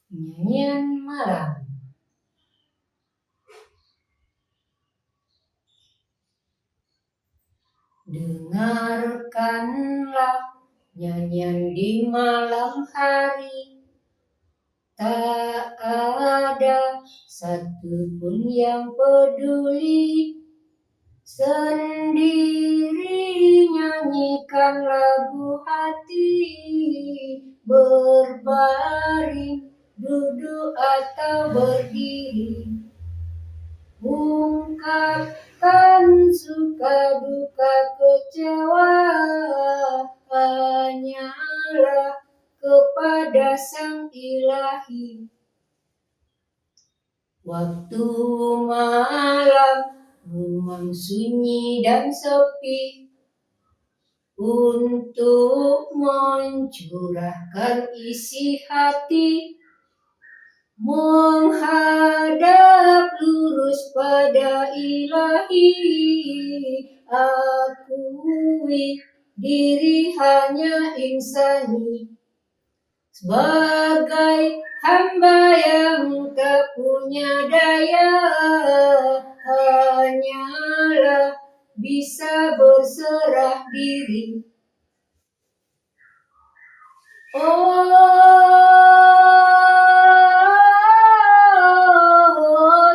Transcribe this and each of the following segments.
Nyanyian malam. Dengarkanlah nyanyian di malam hari. Tak ada satupun yang peduli. Sendiri nyanyikan lagu hati. Berbaring, duduk atau berdiri. Ungkapkan suka duka kecewa hanyalah kepada Sang Ilahi. Waktu malam memang sunyi dan sepi untuk mencurahkan isi hati. Menghadap lurus pada Ilahi, akui diri hanya insani. Sebagai hamba yang tak punya daya, hanyalah bisa berserah diri.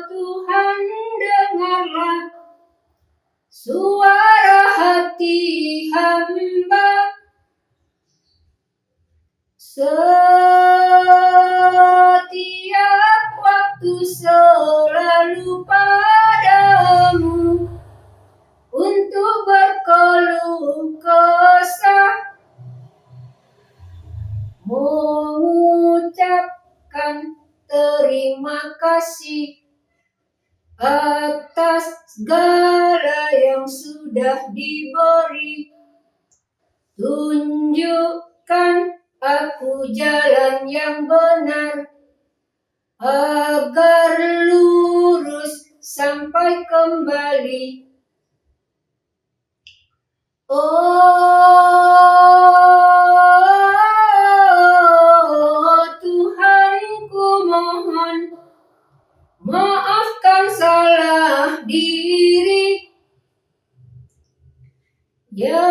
Tuhan, dengarlah suara hati hamba. Setiap waktu selalu padamu untuk berkeluh kesah, mengucapkan terima kasih atas segala yang sudah diberi. Tunjukkan aku jalan yang benar, agar lurus sampai kembali. Tuhanku mohon, maafkan salah diri yang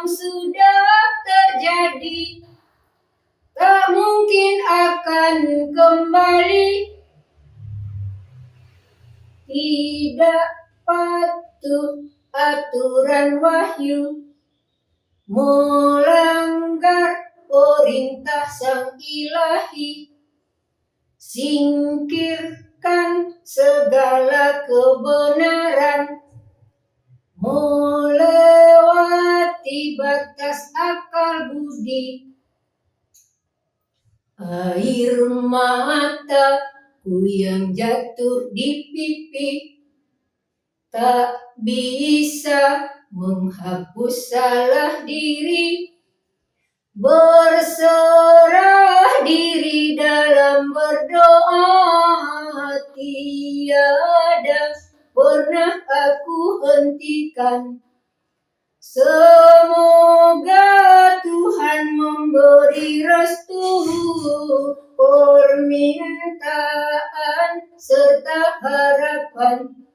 sudah terjadi, tak mungkin akan kembali. Tidak patuh aturan wahyu, melanggar perintah Sang Ilahi. Singkirkan segala kebenaran, melewati batas akal budi. Air mataku yang jatuh di pipi tak bisa menghapus salah diri. Berserah diri dalam berdoa, tiada pernah aku hentikan. Semoga Tuhan memberi restu, permintaan serta harapan.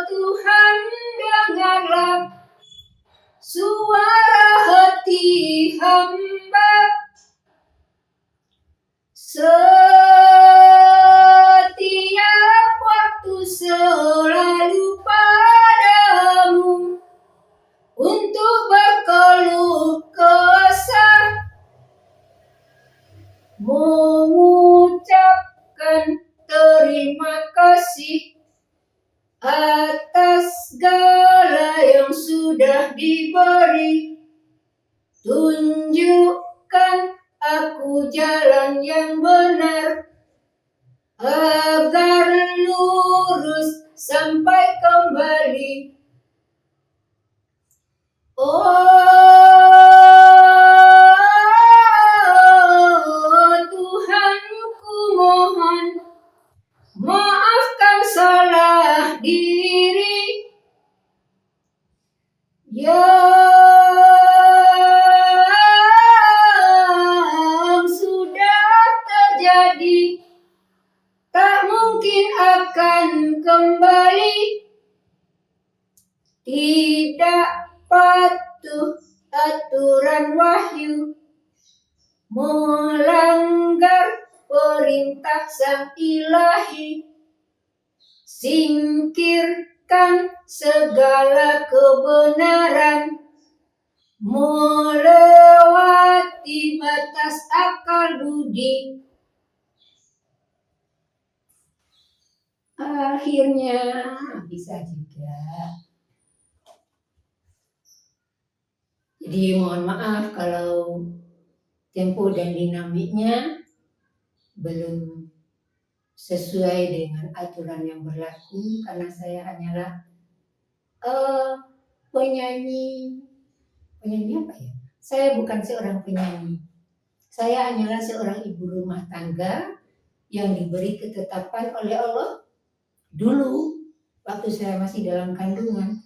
Tuhan, dengarlah suara hati hamba. Setiap waktu selalu padamu untuk berkeluh kesah, mengucapkan terima kasih atas segala yang sudah diberi. Tunjukkan aku jalan yang benar, agar lurus sampai kembali. Tuhanku mohon, maafkan salah aturan wahyu, melanggar perintah sang ilahi, singkirkan segala kebenaran, melewati batas akal budi. Akhirnya bisa juga. Jadi mohon maaf kalau tempo dan dinamiknya belum sesuai dengan aturan yang berlaku, karena saya hanyalah penyanyi apa ya? Saya bukan seorang penyanyi. Saya hanyalah seorang ibu rumah tangga yang diberi ketetapan oleh Allah dulu waktu saya masih dalam kandungan,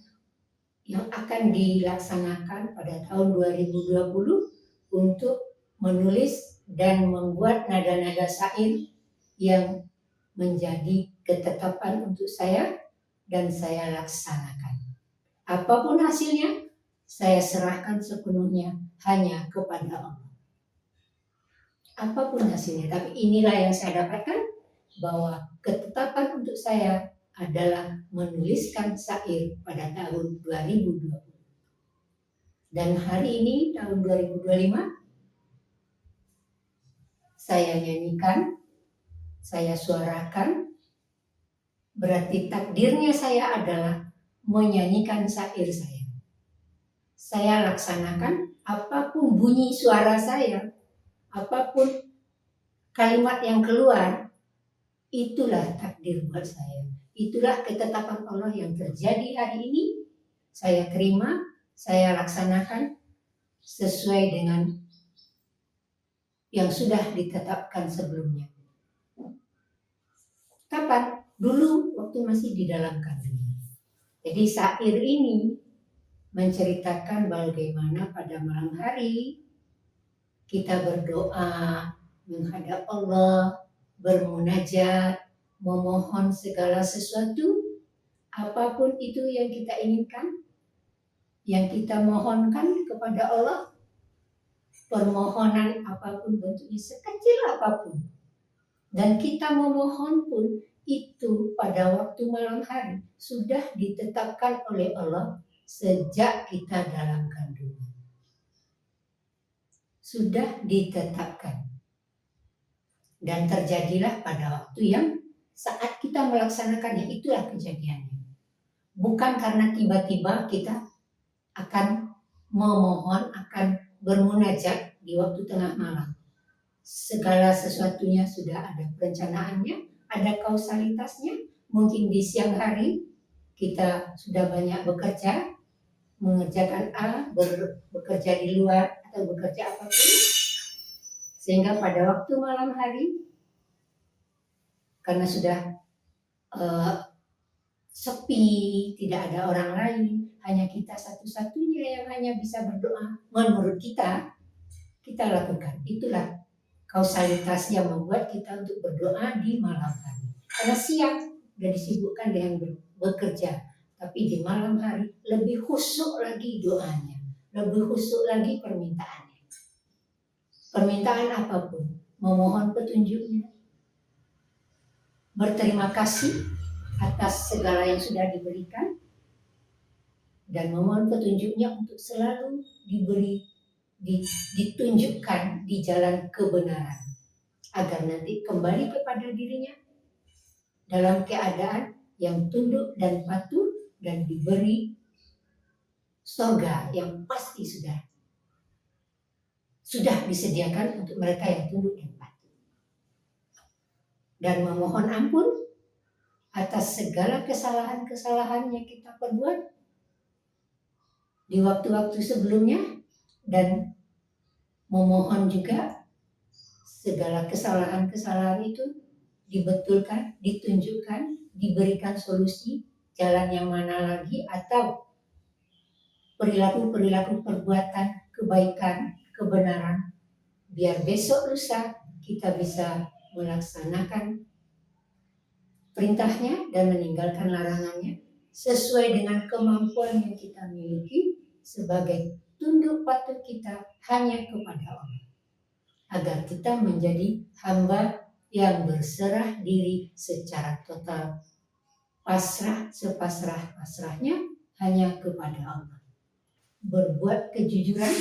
yang akan dilaksanakan pada tahun 2020 untuk menulis dan membuat nada-nada syair yang menjadi ketetapan untuk saya dan saya laksanakan. Apapun hasilnya, saya serahkan sepenuhnya hanya kepada Allah. Apapun hasilnya, tapi inilah yang saya dapatkan, bahwa ketetapan untuk saya adalah menuliskan syair pada tahun 2020. Dan hari ini tahun 2025 saya nyanyikan, saya suarakan, berarti takdirnya saya adalah menyanyikan syair saya. Saya laksanakan apapun bunyi suara saya, apapun kalimat yang keluar, itulah takdir buat saya. Itulah ketetapan Allah yang terjadi hari ini. Saya terima, saya laksanakan sesuai dengan yang sudah ditetapkan sebelumnya. Kapan? Dulu waktu masih di dalam kandungan. Jadi syair ini menceritakan bagaimana pada malam hari kita berdoa menghadap Allah, bermunajat, memohon segala sesuatu, apapun itu yang kita inginkan, yang kita mohonkan kepada Allah, permohonan apapun bentuknya, sekecil apapun, dan kita memohon pun itu pada waktu malam hari sudah ditetapkan oleh Allah sejak kita dalam kandungan. Sudah ditetapkan. Dan terjadilah pada waktu yang saat kita melaksanakannya, itulah kejadiannya. Bukan karena tiba-tiba kita akan memohon, akan bermunajat di waktu tengah malam. Segala sesuatunya sudah ada perencanaannya, ada kausalitasnya. Mungkin di siang hari kita sudah banyak bekerja, mengerjakan A, bekerja di luar atau bekerja apapun, sehingga pada waktu malam hari karena sudah sepi, tidak ada orang lain, hanya kita satu-satunya yang hanya bisa berdoa. Menurut kita lakukan. Itulah kausalitas yang membuat kita untuk berdoa di malam hari. Karena siang sudah disibukkan dengan bekerja, tapi di malam hari lebih khusyuk lagi doanya, lebih khusyuk lagi permintaannya. Permintaan apapun, memohon petunjuknya, berterima kasih atas segala yang sudah diberikan, dan memohon petunjuknya untuk selalu ditunjukkan di jalan kebenaran, agar nanti kembali kepada dirinya dalam keadaan yang tunduk dan patuh, dan diberi surga yang pasti sudah disediakan untuk mereka yang tunduk dan patuh. Dan memohon ampun atas segala kesalahan-kesalahan yang kita perbuat di waktu-waktu sebelumnya, dan memohon juga segala kesalahan-kesalahan itu dibetulkan, ditunjukkan, diberikan solusi, jalan yang mana lagi, atau perilaku-perilaku perbuatan kebaikan, kebenaran, biar besok lusa kita bisa melaksanakan perintahnya dan meninggalkan larangannya sesuai dengan kemampuan yang kita miliki sebagai tunduk patuh kita hanya kepada Allah. Agar kita menjadi hamba yang berserah diri secara total, pasrah sepasrah-pasrahnya hanya kepada Allah. Berbuat kejujuran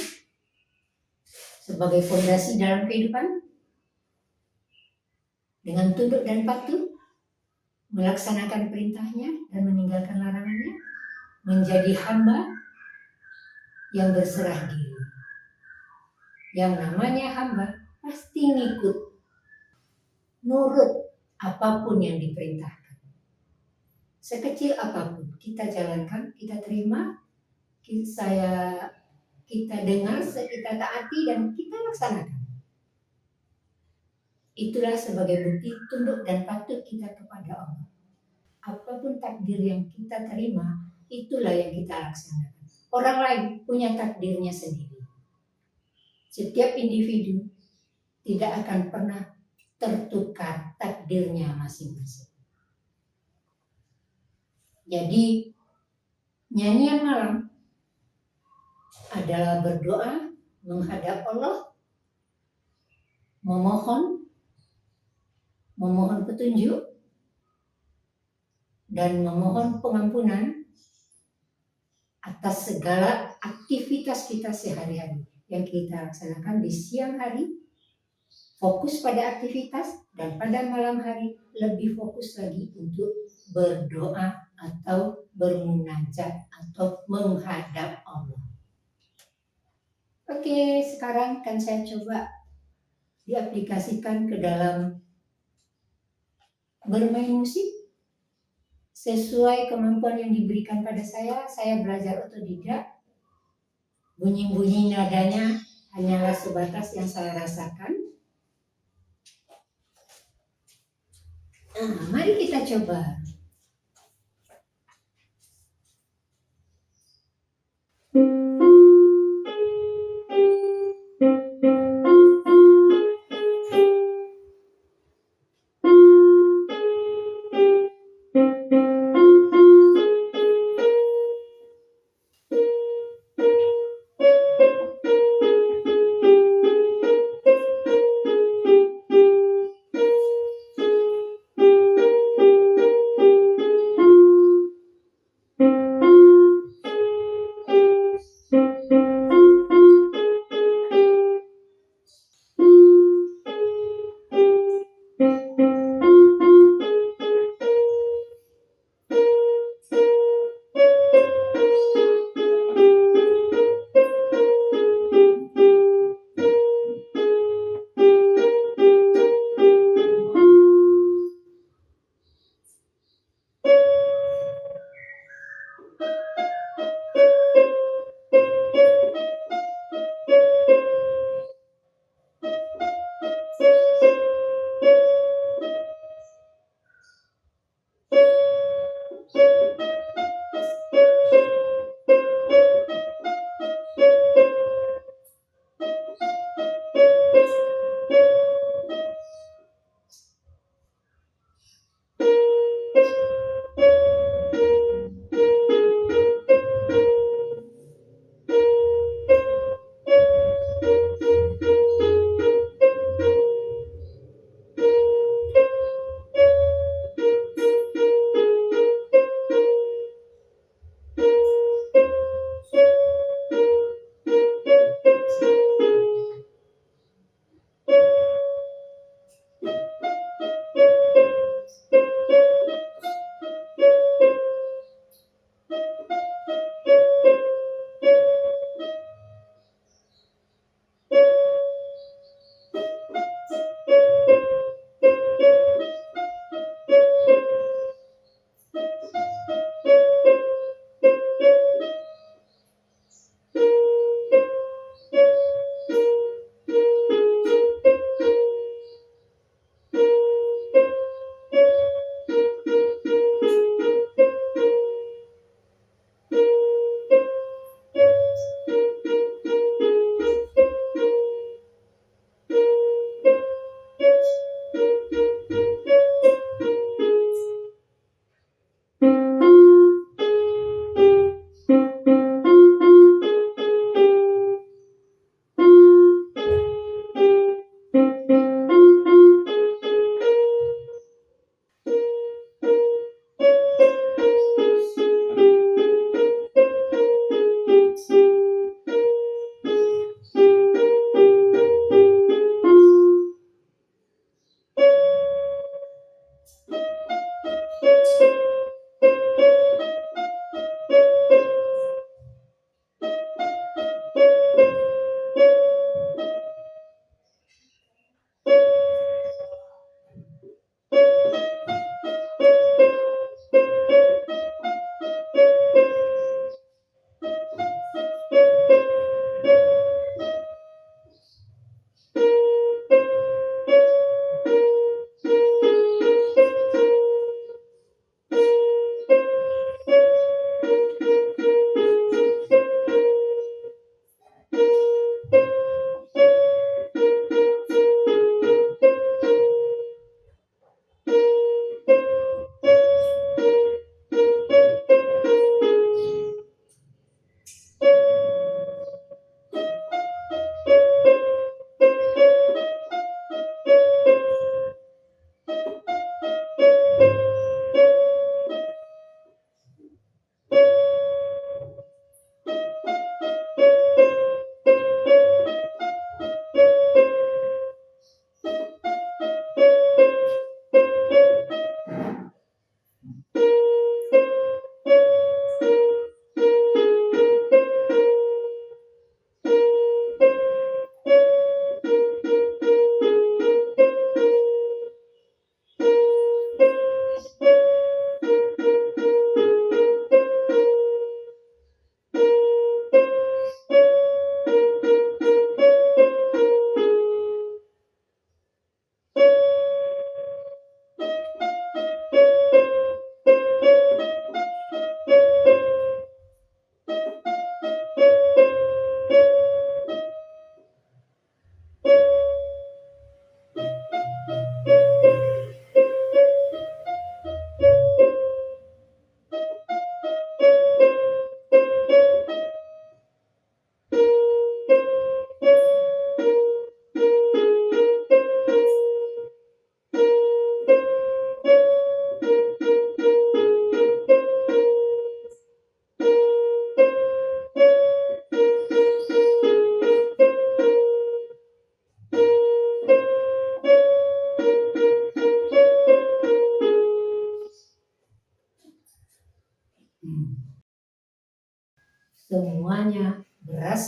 sebagai fondasi dalam kehidupan, dengan tunduk dan patuh, melaksanakan perintahnya dan meninggalkan larangannya, menjadi hamba yang berserah diri. Yang namanya hamba pasti ngikut, nurut apapun yang diperintahkan. Sekecil apapun kita jalankan, kita terima, kita dengar, kita taati dan kita laksanakan. Itulah sebagai bukti tunduk dan patuh kita kepada Allah. Apapun takdir yang kita terima, itulah yang kita laksanakan. Orang lain punya takdirnya sendiri. Setiap individu tidak akan pernah tertukar takdirnya masing-masing. Jadi, nyanyian malam adalah berdoa menghadap Allah, memohon petunjuk, dan memohon pengampunan atas segala aktivitas kita sehari-hari yang kita laksanakan di siang hari, fokus pada aktivitas, dan pada malam hari lebih fokus lagi untuk berdoa atau bermunajat atau menghadap Allah. Oke, sekarang kan saya coba diaplikasikan ke dalam bermain musik sesuai kemampuan yang diberikan pada saya. Saya belajar otodidak, bunyi-bunyi nadanya hanyalah sebatas yang saya rasakan. Mari kita coba.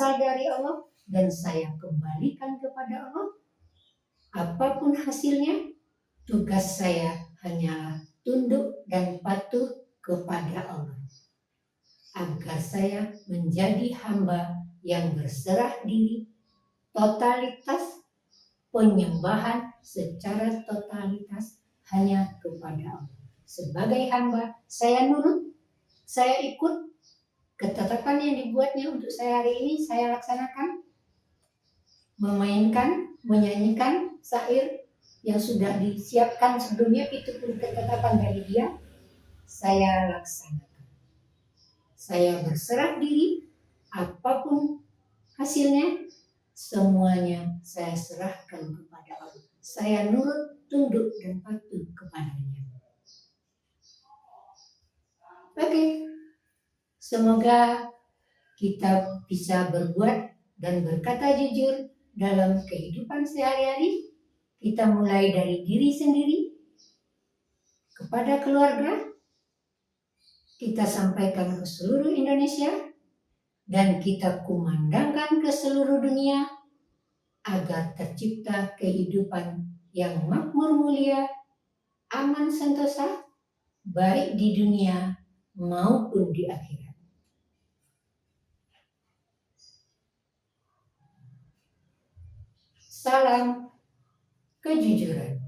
berasal dari Allah dan saya kembalikan kepada Allah. Apapun hasilnya, tugas saya hanyalah tunduk dan patuh kepada Allah, agar saya menjadi hamba yang berserah diri, totalitas penyembahan secara totalitas hanya kepada Allah. Sebagai hamba, saya nurut, saya ikut ketetapan yang dibuatnya untuk saya hari ini, saya laksanakan. Memainkan, menyanyikan syair yang sudah disiapkan sebelumnya, itu pun ketetapan dari dia, saya laksanakan. Saya berserah diri, apapun hasilnya, semuanya saya serahkan kepada Allah. Saya nurut, tunduk, dan patuh kepadanya. Oke, semoga kita bisa berbuat dan berkata jujur dalam kehidupan sehari-hari. Kita mulai dari diri sendiri, kepada keluarga, kita sampaikan ke seluruh Indonesia, dan kita kumandangkan ke seluruh dunia, agar tercipta kehidupan yang makmur, mulia, aman, sentosa, baik di dunia maupun di akhirat. Salam kejujuran.